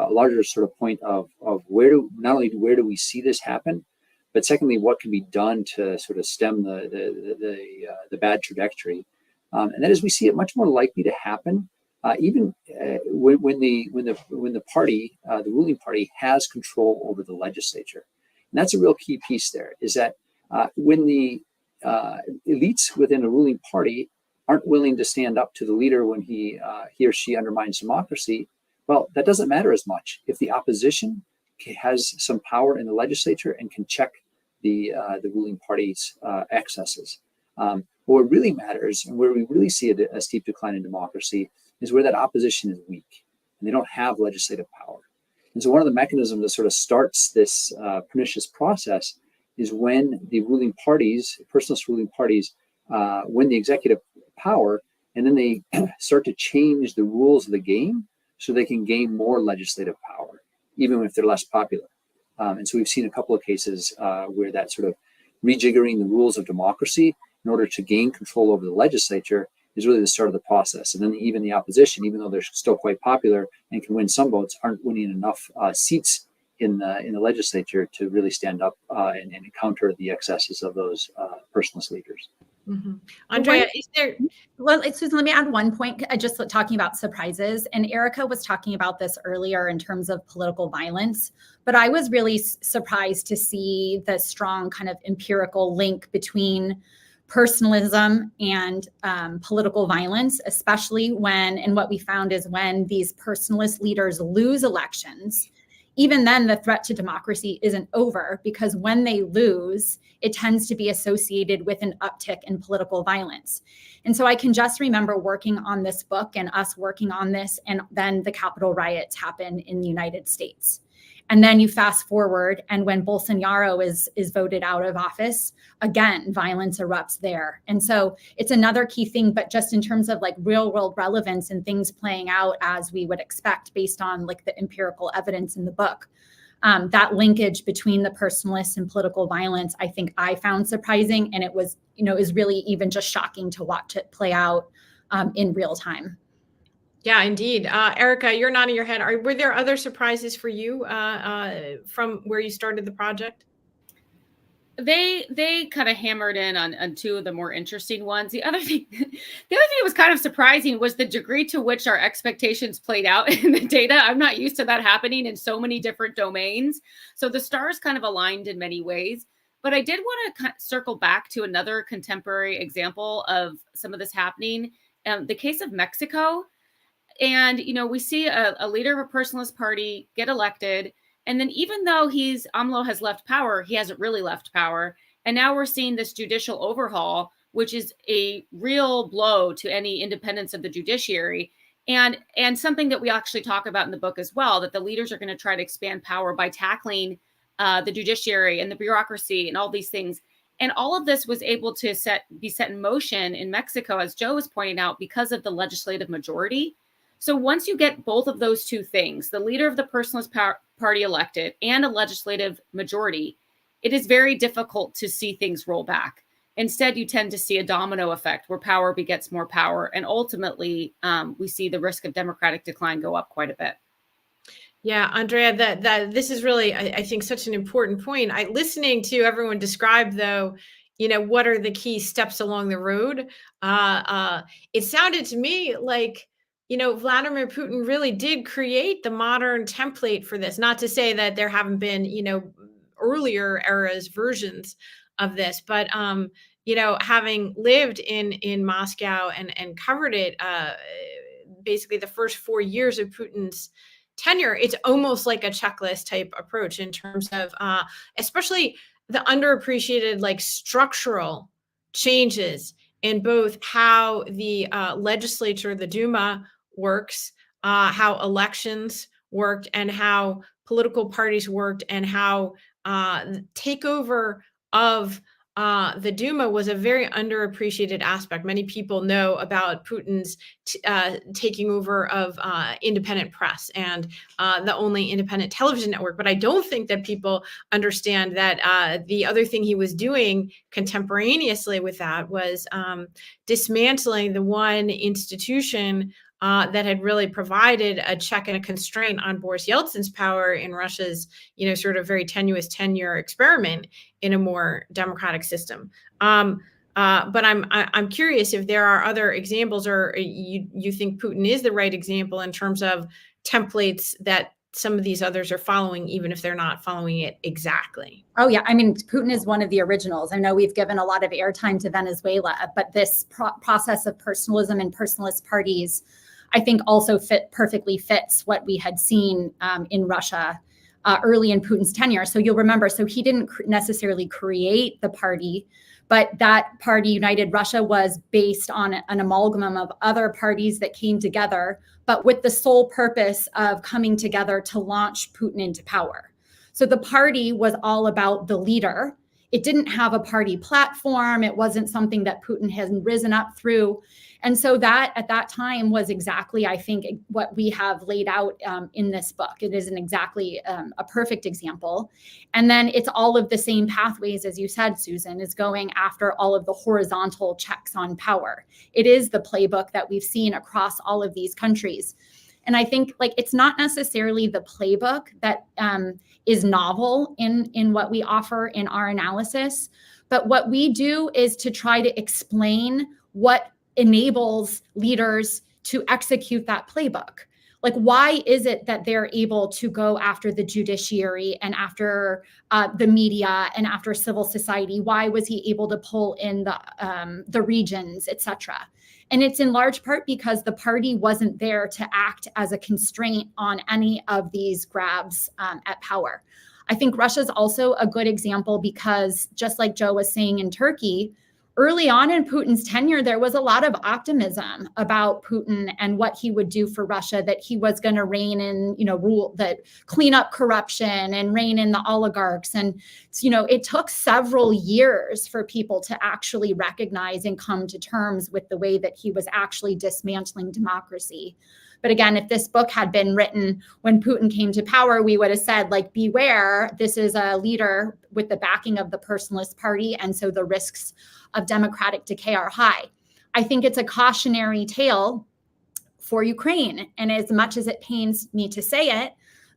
larger sort of point of not only where do we see this happen, but secondly, what can be done to sort of stem the bad trajectory, and that is we see it much more likely to happen even when the party, the ruling party, has control over the legislature, and that's a real key piece. There is that when the elites within a ruling party aren't willing to stand up to the leader when he or she undermines democracy, well, that doesn't matter as much if the opposition has some power in the legislature and can check the ruling party's excesses. What really matters and where we really see a steep decline in democracy is where that opposition is weak and they don't have legislative power. And so one of the mechanisms that sort of starts this pernicious process is when the ruling parties, personalist ruling parties, win the executive power, and then they start to change the rules of the game so they can gain more legislative power, even if they're less popular. And so we've seen a couple of cases where that sort of rejiggering the rules of democracy in order to gain control over the legislature is really the start of the process. And then even the opposition, even though they're still quite popular and can win some votes, aren't winning enough seats in the legislature to really stand up and counter the excesses of those personalist leaders. Mm-hmm. Andrea, is there? Well, Susan, let me add one point. Just talking about surprises, and Erica was talking about this earlier in terms of political violence, but I was really surprised to see the strong kind of empirical link between personalism and political violence, especially and what we found is when these personalist leaders lose elections, even then the threat to democracy isn't over, because when they lose, it tends to be associated with an uptick in political violence. And so I can just remember working on this book and us working on this, and then the Capitol riots happen in the United States. And then you fast forward, and when Bolsonaro is voted out of office, again, violence erupts there. And so it's another key thing, but just in terms of like real world relevance and things playing out as we would expect based on like the empirical evidence in the book, that linkage between the personalist and political violence, I think I found surprising. And it was, is really even just shocking to watch it play out in real time. Yeah, indeed. Erica, you're nodding your head. Were there other surprises for you from where you started the project? They kind of hammered in on two of the more interesting ones. The other thing that was kind of surprising was the degree to which our expectations played out in the data. I'm not used to that happening in so many different domains. So the stars kind of aligned in many ways. But I did want to circle back to another contemporary example of some of this happening. The case of Mexico. And, we see a leader of a personalist party get elected. And then even though AMLO has left power, he hasn't really left power. And now we're seeing this judicial overhaul, which is a real blow to any independence of the judiciary. And something that we actually talk about in the book as well, that the leaders are going to try to expand power by tackling the judiciary and the bureaucracy and all these things. And all of this was able to be set in motion in Mexico, as Joe was pointing out, because of the legislative majority. So once you get both of those two things, the leader of the personalist party elected and a legislative majority, it is very difficult to see things roll back. Instead, you tend to see a domino effect where power begets more power. And ultimately, we see the risk of democratic decline go up quite a bit. Yeah, Andrea, that this is really, I think, such an important point. Listening to everyone describe, though, what are the key steps along the road? It sounded to me like, Vladimir Putin really did create the modern template for this. Not to say that there haven't been, earlier eras versions of this, but having lived in Moscow and covered it, basically the first 4 years of Putin's tenure, it's almost like a checklist type approach in terms of especially the underappreciated like structural changes in both how the legislature, the Duma, works, how elections worked, and how political parties worked, and how takeover of the Duma was a very underappreciated aspect. Many people know about Putin's taking over of independent press and the only independent television network. But I don't think that people understand that the other thing he was doing contemporaneously with that was dismantling the one institution that had really provided a check and a constraint on Boris Yeltsin's power in Russia's, sort of very tenuous 10-year experiment in a more democratic system. But I'm curious if there are other examples, or you think Putin is the right example in terms of templates that some of these others are following, even if they're not following it exactly. Oh, yeah. I mean, Putin is one of the originals. I know we've given a lot of airtime to Venezuela, but this process of personalism and personalist parties, I think, also perfectly fits what we had seen in Russia early in Putin's tenure. So you'll remember, so he didn't necessarily create the party, but that party, United Russia, was based on an amalgam of other parties that came together, but with the sole purpose of coming together to launch Putin into power. So the party was all about the leader. It didn't have a party platform. It wasn't something that Putin has risen up through. And so that at that time was exactly, I think, what we have laid out in this book. It is exactly a perfect example. And then it's all of the same pathways, as you said, Susan, is going after all of the horizontal checks on power. It is the playbook that we've seen across all of these countries. And I think it's not necessarily the playbook that is novel in what we offer in our analysis, but what we do is to try to explain what enables leaders to execute that playbook. Why is it that they're able to go after the judiciary and after the media and after civil society? Why was he able to pull in the regions, et cetera? And it's in large part because the party wasn't there to act as a constraint on any of these grabs at power. I think Russia's also a good example because, just like Joe was saying in Turkey, early on in Putin's tenure, there was a lot of optimism about Putin and what he would do for Russia, that he was going to rein in, clean up corruption and rein in the oligarchs. And, it took several years for people to actually recognize and come to terms with the way that he was actually dismantling democracy. But again, if this book had been written when Putin came to power, we would have said, beware, this is a leader with the backing of the Personalist Party. And so the risks of democratic decay are high. I think it's a cautionary tale for Ukraine. And as much as it pains me to say it,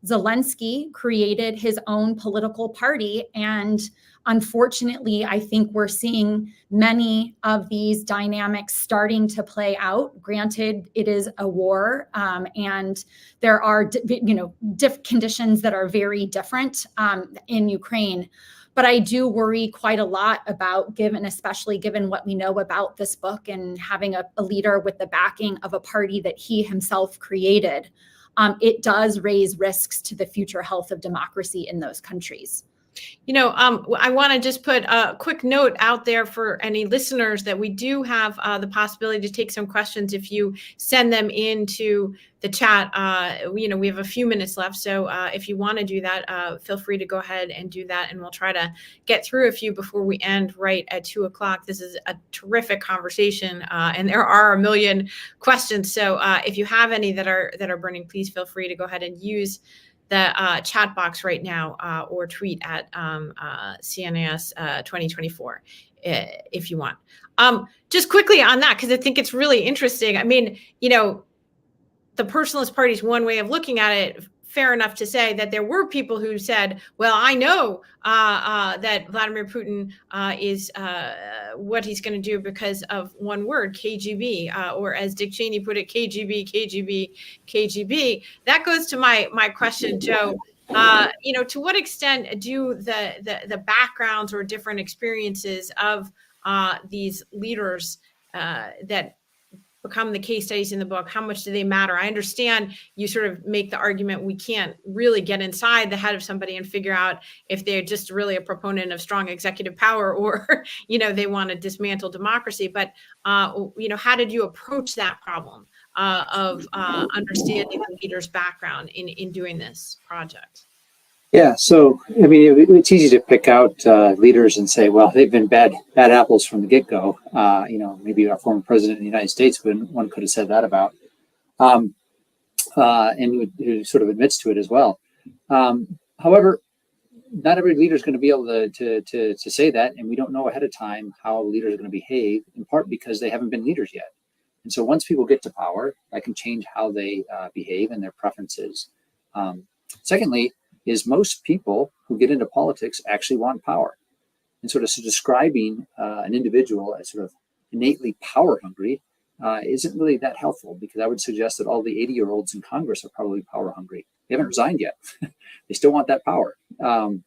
Zelensky created his own political party. And unfortunately, I think we're seeing many of these dynamics starting to play out. Granted, it is a war, and there are, conditions that are very different in Ukraine. But I do worry quite a lot about, especially given what we know about this book and having a leader with the backing of a party that he himself created. It does raise risks to the future health of democracy in those countries. I want to just put a quick note out there for any listeners that we do have the possibility to take some questions if you send them into the chat. We have a few minutes left. So if you want to do that, feel free to go ahead and do that. And we'll try to get through a few before we end right at 2:00. This is a terrific conversation, and there are a million questions. So if you have any that are burning, please feel free to go ahead and use the chat box right now or tweet at CNAS 2024 if you want. Just quickly on that, because I think it's really interesting. I mean, the Personalist Party is one way of looking at it. Fair enough to say that there were people who said, well, I know that Vladimir Putin is what he's going to do because of one word, KGB, or as Dick Cheney put it, KGB, KGB, KGB. That goes to my question, Joe. To what extent do the backgrounds or different experiences of these leaders that become the case studies in the book, how much do they matter? I understand you sort of make the argument we can't really get inside the head of somebody and figure out if they're just really a proponent of strong executive power or, they want to dismantle democracy. But, how did you approach that problem of understanding the leader's background in doing this project? Yeah, so I mean, it's easy to pick out leaders and say, well, they've been bad apples from the get-go. Maybe our former president of the United States, one could have said that about, and who sort of admits to it as well. However, not every leader is going to be able to say that, and we don't know ahead of time how leaders are going to behave, in part because they haven't been leaders yet. And so once people get to power, that can change how they behave and their preferences. Secondly, is most people who get into politics actually want power. And sort of describing an individual as sort of innately power hungry isn't really that helpful, because I would suggest that all the 80-year-olds in Congress are probably power hungry. They haven't resigned yet. They still want that power. And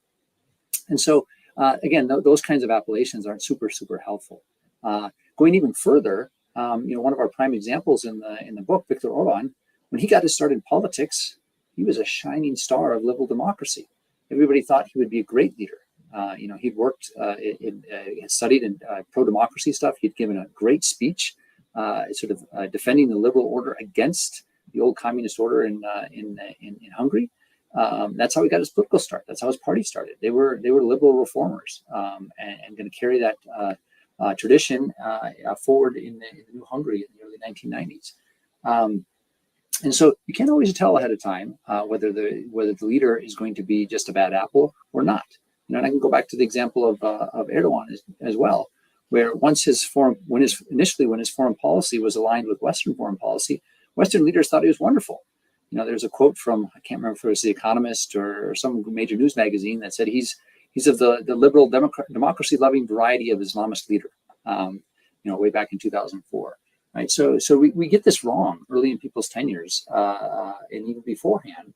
so, again, those kinds of appellations aren't super, super helpful. Going even further, one of our prime examples in the book, Viktor Orban, when he got his start in politics, he was a shining star of liberal democracy. Everybody thought he would be a great leader. He'd worked, studied in pro-democracy stuff. He'd given a great speech, defending the liberal order against the old communist order in Hungary. That's how he got his political start. That's how his party started. They were liberal reformers, and going to carry that tradition forward in the new Hungary in the early 1990s. And so you can't always tell ahead of time whether the leader is going to be just a bad apple or not. And I can go back to the example of Erdogan as well, where when his foreign policy was aligned with Western foreign policy, Western leaders thought he was wonderful. There's a quote from, I can't remember if it was The Economist or some major news magazine that said he's of the liberal democracy-loving variety of Islamist leader. Way back in 2004. Right, so we get this wrong early in people's tenures, and even beforehand,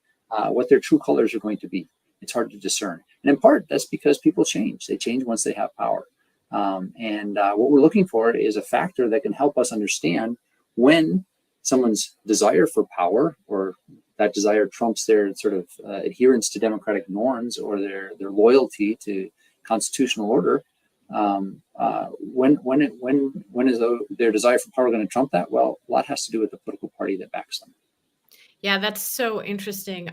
what their true colors are going to be. It's hard to discern, and in part that's because people change. They change once they have power, and what we're looking for is a factor that can help us understand when someone's desire for power, or that desire trumps their sort of adherence to democratic norms or their loyalty to constitutional order. When is their desire for power going to trump that? Well, a lot has to do with the political party that backs them. Yeah, that's so interesting.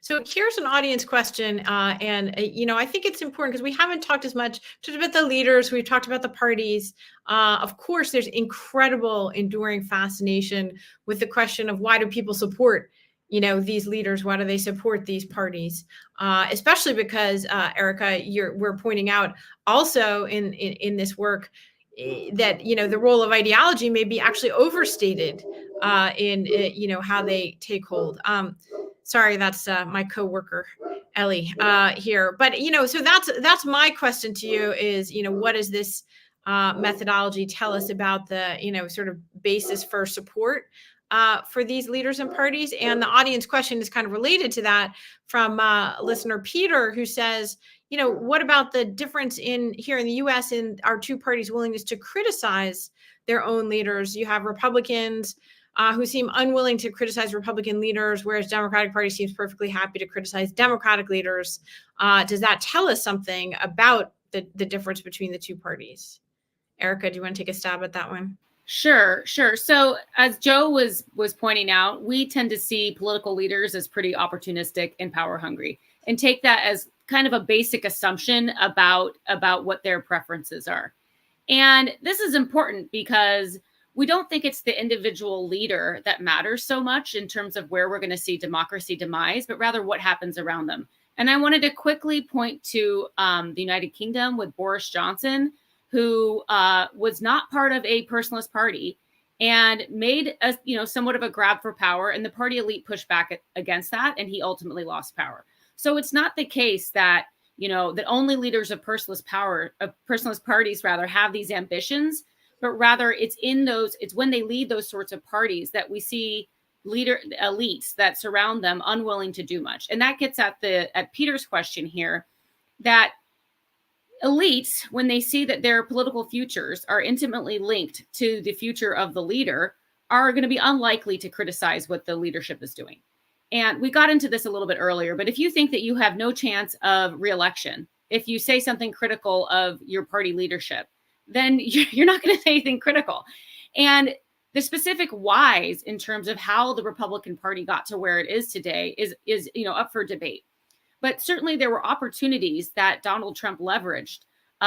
So here's an audience question, and I think it's important because we haven't talked as much about the leaders. We've talked about the parties. Of course, there's incredible, enduring fascination with the question of why do people support these leaders? Why do they support these parties? Especially because, Erica, we're pointing out also in this work that, the role of ideology may be actually overstated in how they take hold. Sorry, that's my coworker, Ellie, here. But, so that's my question to you is, what does this methodology tell us about the, sort of basis for support for these leaders and parties? And the audience question is kind of related to that from listener Peter, who says, what about the difference here in the US in our two parties' willingness to criticize their own leaders? You have Republicans who seem unwilling to criticize Republican leaders, whereas Democratic Party seems perfectly happy to criticize Democratic leaders. Does that tell us something about the difference between the two parties? Erica, do you want to take a stab at that one? Sure. So as Joe was pointing out, we tend to see political leaders as pretty opportunistic and power hungry, and take that as kind of a basic assumption about what their preferences are. And this is important because we don't think it's the individual leader that matters so much in terms of where we're going to see democracy demise, but rather what happens around them. And I wanted to quickly point to the United Kingdom with Boris Johnson, who was not part of a personalist party and made a, somewhat of a grab for power, and the party elite pushed back against that, and he ultimately lost power. So it's not the case that, that only leaders of personalist parties rather have these ambitions, but rather it's when they lead those sorts of parties that we see elites that surround them unwilling to do much. And that gets at Peter's question here, that elites, when they see that their political futures are intimately linked to the future of the leader, are going to be unlikely to criticize what the leadership is doing. And we got into this a little bit earlier, but if you think that you have no chance of reelection, if you say something critical of your party leadership, then you're not going to say anything critical. And the specific whys in terms of how the Republican Party got to where it is today is up for debate. But certainly there were opportunities that Donald Trump leveraged,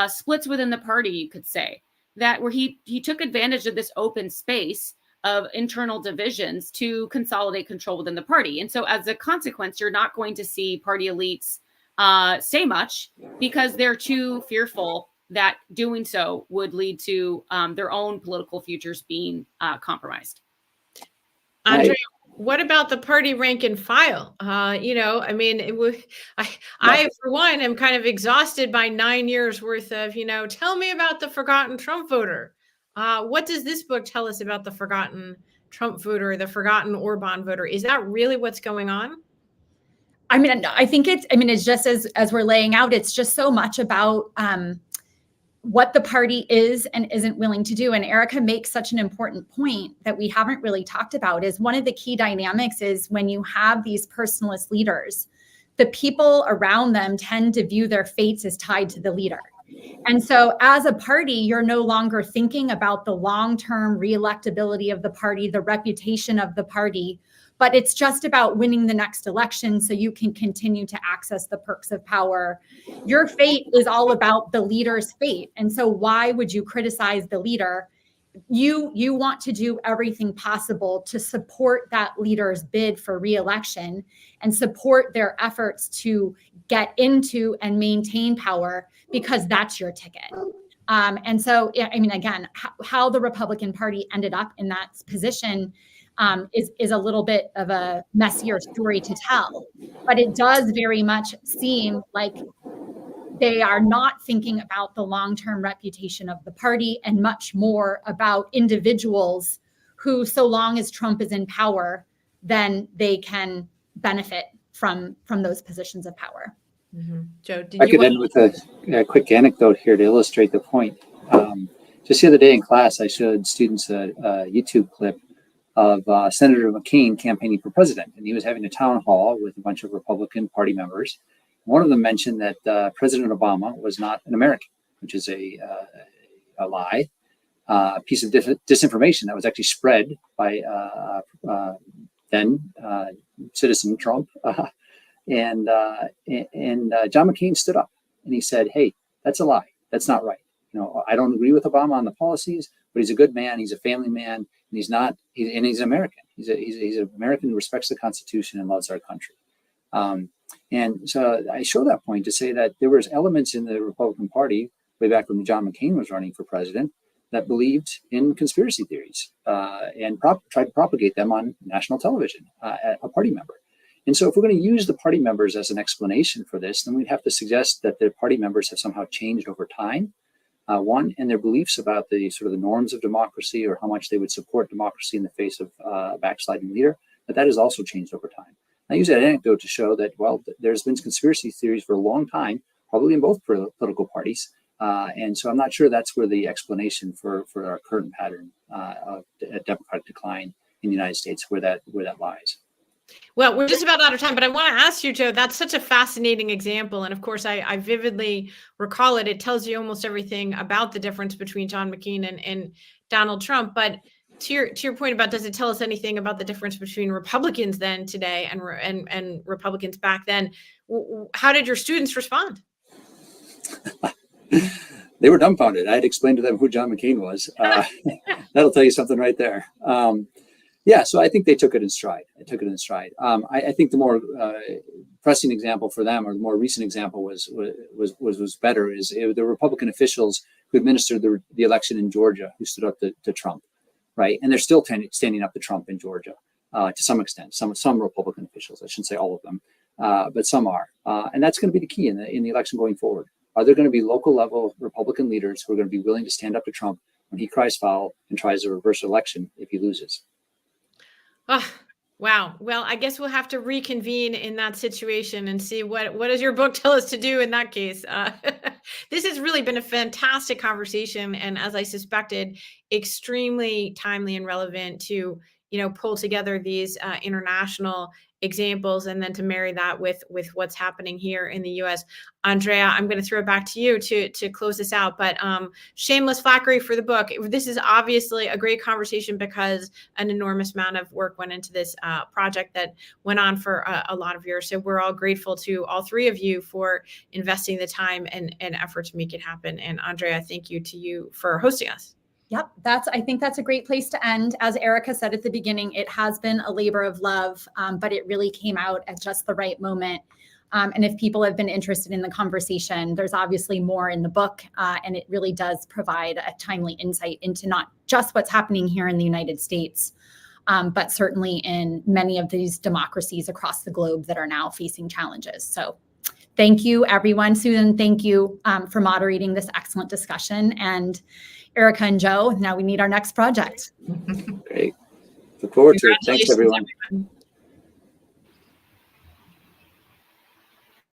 splits within the party, you could say, that where he took advantage of this open space of internal divisions to consolidate control within the party. And so as a consequence, you're not going to see party elites say much because they're too fearful that doing so would lead to their own political futures being compromised. Andrea, what about the party rank and file? I for one am kind of exhausted by 9 years worth of, tell me about the forgotten Trump voter. What does this book tell us about the forgotten Trump voter, the forgotten Orban voter? Is that really what's going on? I think it's just as we're laying out, it's just so much about what the party is and isn't willing to do. And Erica makes such an important point that we haven't really talked about, is one of the key dynamics is when you have these personalist leaders, the people around them tend to view their fates as tied to the leader. And so as a party, you're no longer thinking about the long-term reelectability of the party, the reputation of the party, but it's just about winning the next election so you can continue to access the perks of power. Your fate is all about the leader's fate. And so why would you criticize the leader? You want to do everything possible to support that leader's bid for reelection and support their efforts to get into and maintain power because that's your ticket. And so, again, how the Republican Party ended up in that position is a little bit of a messier story to tell, but it does very much seem like they are not thinking about the long-term reputation of the party and much more about individuals who, so long as Trump is in power, then they can benefit from those positions of power. Mm-hmm. Joe, I could end with a quick anecdote here to illustrate the point. Just the other day in class, I showed students a YouTube clip of Senator McCain campaigning for president. And he was having a town hall with a bunch of Republican Party members. One of them mentioned that President Obama was not an American, which is a lie, a piece of disinformation that was actually spread by then citizen Trump. And John McCain stood up and he said, "Hey, that's a lie. That's not right. I don't agree with Obama on the policies, but he's a good man. He's a family man, and he's an American. He's an American who respects the Constitution and loves our country." And so I show that point to say that there was elements in the Republican Party way back when John McCain was running for president that believed in conspiracy theories and tried to propagate them on national television, a party member. And so if we're going to use the party members as an explanation for this, then we'd have to suggest that the party members have somehow changed over time. One, in their beliefs about the sort of the norms of democracy or how much they would support democracy in the face of a backsliding leader, but that has also changed over time. I use that anecdote to show that, well, there's been conspiracy theories for a long time, probably in both political parties. And so I'm not sure that's where the explanation for our current pattern of democratic decline in the United States, where that lies. Well, we're just about out of time, but I want to ask you, Joe, that's such a fascinating example. And of course, I vividly recall it. It tells you almost everything about the difference between John McCain and Donald Trump. But to your point about, does it tell us anything about the difference between Republicans then today and Republicans back then? How did your students respond? They were dumbfounded. I had explained to them who John McCain was. That'll tell you something right there. Yeah, so I think they took it in stride. I think the more pressing example for them, or the more recent example was better. Is the Republican officials who administered the election in Georgia, who stood up to Trump, right? And they're still standing up to Trump in Georgia to some extent. Some Republican officials, I shouldn't say all of them, but some are. And that's going to be the key in the election going forward. Are there going to be local level Republican leaders who are going to be willing to stand up to Trump when he cries foul and tries to reverse election if he loses? Oh, wow. Well, I guess we'll have to reconvene in that situation and see what does your book tell us to do in that case. This has really been a fantastic conversation, and as I suspected, extremely timely and relevant to pull together these international examples and then to marry that with what's happening here in the U.S. Andrea, I'm going to throw it back to you to close this out, but shameless flackery for the book. This is obviously a great conversation because an enormous amount of work went into this project that went on for a lot of years. So we're all grateful to all three of you for investing the time and effort to make it happen. And Andrea, thank you to you for hosting us. Yep, I think that's a great place to end. As Erica said at the beginning, it has been a labor of love, but it really came out at just the right moment. And if people have been interested in the conversation, there's obviously more in the book, and it really does provide a timely insight into not just what's happening here in the United States, but certainly in many of these democracies across the globe that are now facing challenges. So thank you, everyone. Susan, thank you for moderating this excellent discussion. And Erica and Joe, now we need our next project. Great. Look forward to it. Thanks, everyone.